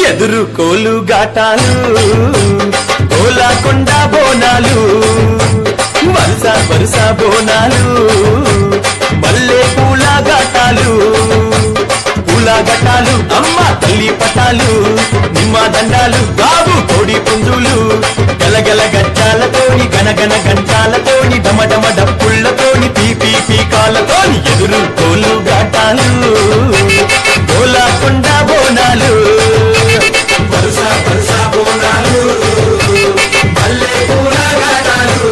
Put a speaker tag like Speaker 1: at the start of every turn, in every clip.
Speaker 1: ఎదురు కోలు ఘాటాలు కోలాకొండ బోనాలు వరుస వరుస బోనాలు మల్లె పూల ఘాటాలు అమ్మ తల్లి పటాలు నిమ్మ దండాలు బాబు కోడి పుంజులు గలగల గజ్జాలతోని గనగన గంటాలతోని డమడమ డప్పుళ్లతోని పీపీ పీకాలతోని ఎదురు కోలు ఘాటాలు కోలాకొండ బోనాలు వరుస వరుస బోనాలు మల్లె పూల ఘాటాలు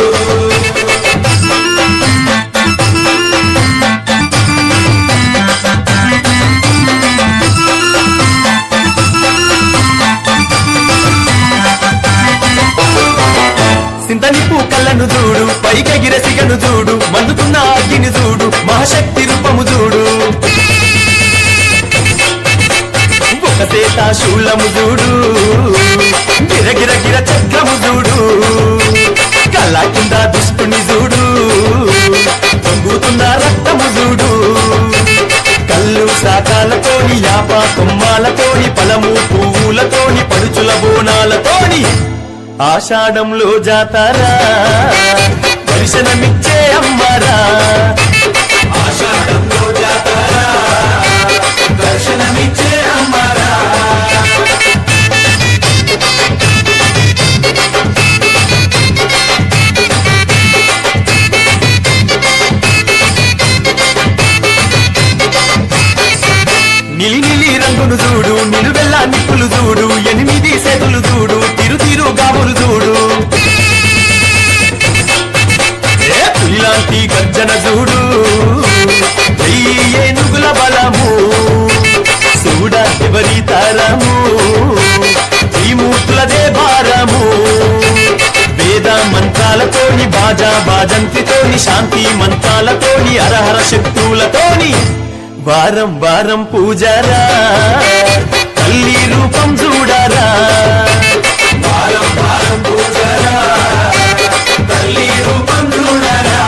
Speaker 1: సింతనిప్పు కళ్ళను చూడు పైకెగిర సిగను చూడు మండుతున్న అగ్గిని చూడు మహాశక్తి రూపము చూడు ఒక సేత శూలము చూడు గిరగిర గిర చక్రము చూడు కళ్ళ కింద దుష్టుని చూడు పొంగుతున్న రక్తము చూడు కళ్ళు శాఖాలతోని యాప కొమ్మాలతోని పలము పువ్వులతోని పడుచుల బోనాలతోని ఆషాఢంలో జాతారా దర్శనమిచ్చే అమ్మరా ఆషాఢంలో జాతారా దర్శనమిచ్చే అమ్మరా నిలి నిలి రంగును చూడు నిలువెల్ల నిప్పులు చూడు 8 సేతులు చూడు తిరు తిరు గాములు చూడు పులిలాంటి గర్జన చూడు ఏనుగుల బలము చూడ ఎవరి తరము ఈ మూర్తులదే భారము వేద మంత్రాలతోని బాజా బాజంతితోని శాంతి మంత్రాలతోని అరహర శక్తులతోని వారం వారం పూజారా తల్లి రూపం చూడరా వారం వారం పూజారా తల్లి రూపం చూడరా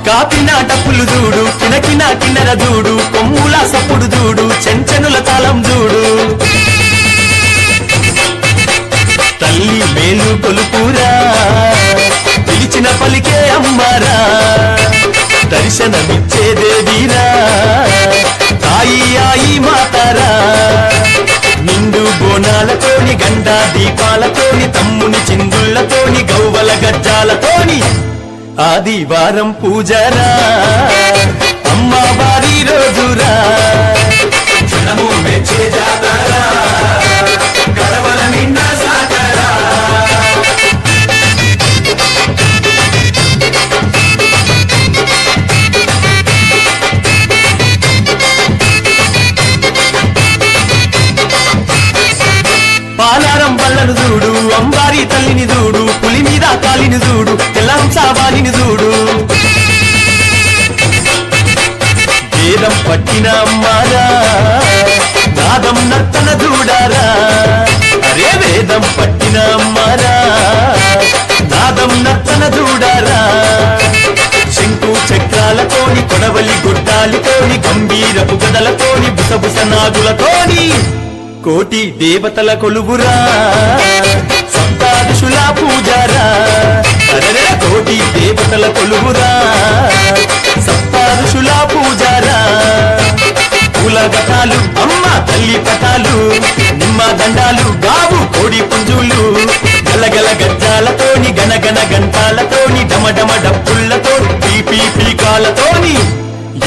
Speaker 1: కాపిన డప్పులు చూడు కినకిన కిన్నెర చూడు కొమ్ముల సప్పుడు చూడు చెంచనుల తాళం చూడు తల్లి మేలు కొలుపురా పిలిచిన పలికే అమ్మరా దర్శనమిచ్చే దేవీరా తాయి ఆయి మాతారా నిండు బోనాలతోని గండా దీపాలతోని తమ్ముని చిందుళ్లతోని గౌవల గజ్జాలతోని ఆదివారం పూజరా అమ్మవారి రోజురా జనము మెచ్చే జాతరా గడవ పాలారం బల్లను చూడు అంబారి తల్లిని చూడు పులి మీద కాలిని చూడు తెల్లంసావాలిని చూడు వేదం పట్టిన అమ్మారా నాదం నర్తన చూడారా అరే వేదం పట్టిన అమ్మారా నాదం నర్తన చూడారా శంకు చక్రాలతోని కొడవలి గుడ్డాలితోని గంభీరపు గదలతోని బుసబుస నాగులతోని కోటి దేవతల కొలువురా సప్తాదశుల పూజారా అరే కోటి దేవతల కొలువురా సప్తాదశుల పూజారా పూల గతాలు అమ్మ తల్లి పటాలు నిమ్మ దండాలు గావు కోడి పుంజులు గలగల గజ్జాలతోని గనగన గంటాలతోని డమడమ డప్పుళ్లతో పీపీ పీకాలతోని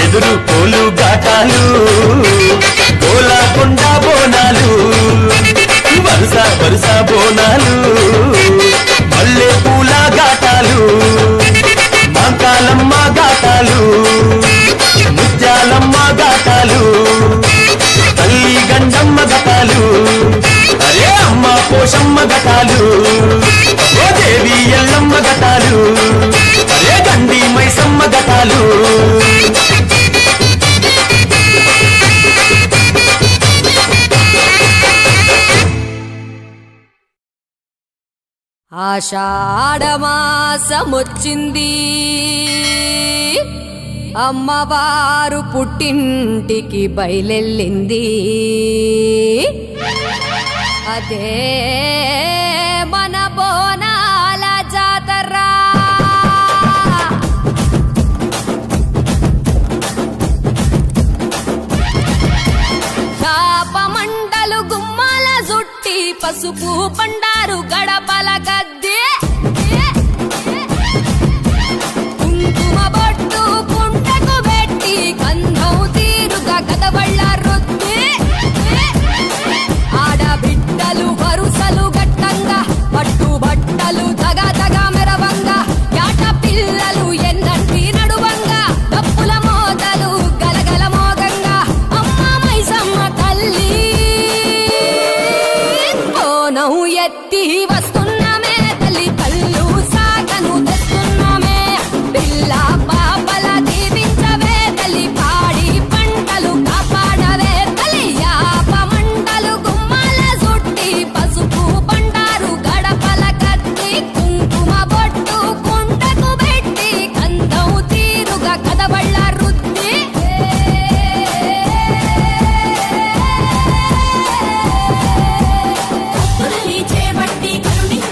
Speaker 1: ఎదురు కోలు గాటాలు గోలాకొండ బోనాలు వరుస వరుస బోనాలు మల్లె పూల గాటాలు మాంకాలమ్మ గాటాలు ముత్యాలమ్మ గాటాలు తల్లి గండమ్మ గతాలు అరే అమ్మ పోషమ్మ గతాలు ఓ దేవి ఎల్లమ్మ గతాలు అరే గండి మైసమ్మ గతాలు
Speaker 2: ఆషాఢమాసమొచ్చింది అమ్మవారు పుట్టింటికి బయలెళ్ళింది అదే మన బోనాల జాతర శాపమంటలు గుమ్మాల జుట్టి పసుపు పండారు గడపల గద్దె కుంకుమ బొట్టు పుంటకు పెట్టి గంధం తీరుగా గదవళ్ళ రొద్ది ఆడబిడ్డలు వరుసలు గట్టంగా పట్టు బట్టలు దగ దగ మెరవంగా యాట పిల్లలు ఎన్నంటి నడువంగా డప్పుల మోతలు గలగల మోగంగా అమ్మ మైసమ్మ తల్లి కోనం ఎత్తి వస్తున్నామే తల్లి కళ్ళు సాగను తెస్తున్నామే పిల్ల పాపల దీవించవే తల్లి పాడి పంటలు కాపాడవే తల్లి యాప మంటలు గుమ్మాల సుట్టి పసుపు పండారు గడపల కత్తి కుంకుమ బొట్టు కుంటకు పెట్టి గంధం తీరుగా కదవళ్ళ రుద్ది చేపట్టి కరుణించ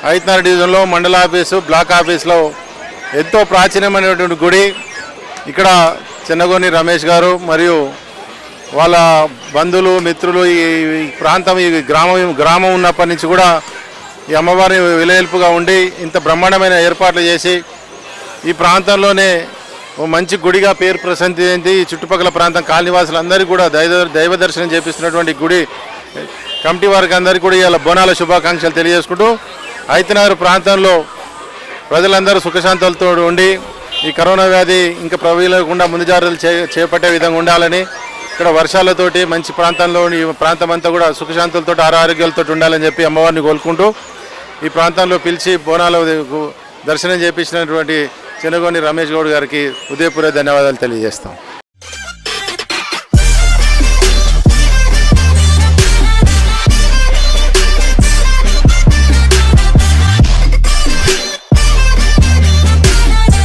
Speaker 3: ఐతనగర్ డివిజన్లో మండల ఆఫీసు బ్లాక్ ఆఫీస్లో ఎంతో ప్రాచీనమైనటువంటి గుడి. ఇక్కడ చిన్నగోని రమేష్ గారు మరియు వాళ్ళ బంధువులు మిత్రులు ఈ ప్రాంతం ఈ గ్రామం ఉన్నప్పటి నుంచి కూడా ఈ అమ్మవారిని విలయల్పుగా ఉండి ఇంత బ్రహ్మాండమైన ఏర్పాట్లు చేసి ఈ ప్రాంతంలోనే ఓ మంచి గుడిగా పేరు ప్రసిద్ధి చెంది ఈ చుట్టుపక్కల ప్రాంతం కాలనీవాసులందరికీ కూడా దైవ దర్శనం చేపిస్తున్నటువంటి గుడి కమిటీ వారికి అందరికీ కూడా ఇలా బోనాల శుభాకాంక్షలు తెలియజేసుకుంటూ ఐతనగర్ ప్రాంతంలో ప్రజలందరూ సుఖశాంతులతో ఉండి ఈ కరోనా వ్యాధి ఇంకా ప్రబలకుండా ముందు జాగ్రత్తలు చేపట్టే విధంగా ఉండాలని, ఇక్కడ వర్షాలతోటి మంచి ప్రాంతంలో ఈ ప్రాంతం అంతా కూడా సుఖశాంతులతో ఆరోగ్యాలతో ఉండాలని చెప్పి అమ్మవారిని కోలుకుంటూ ఈ ప్రాంతంలో పిలిచి బోనాల దర్శనం చేపించినటువంటి చిన్నగోని రమేష్ గౌడ్ గారికి ఉదయపూర్వ ధన్యవాదాలు తెలియజేస్తాం.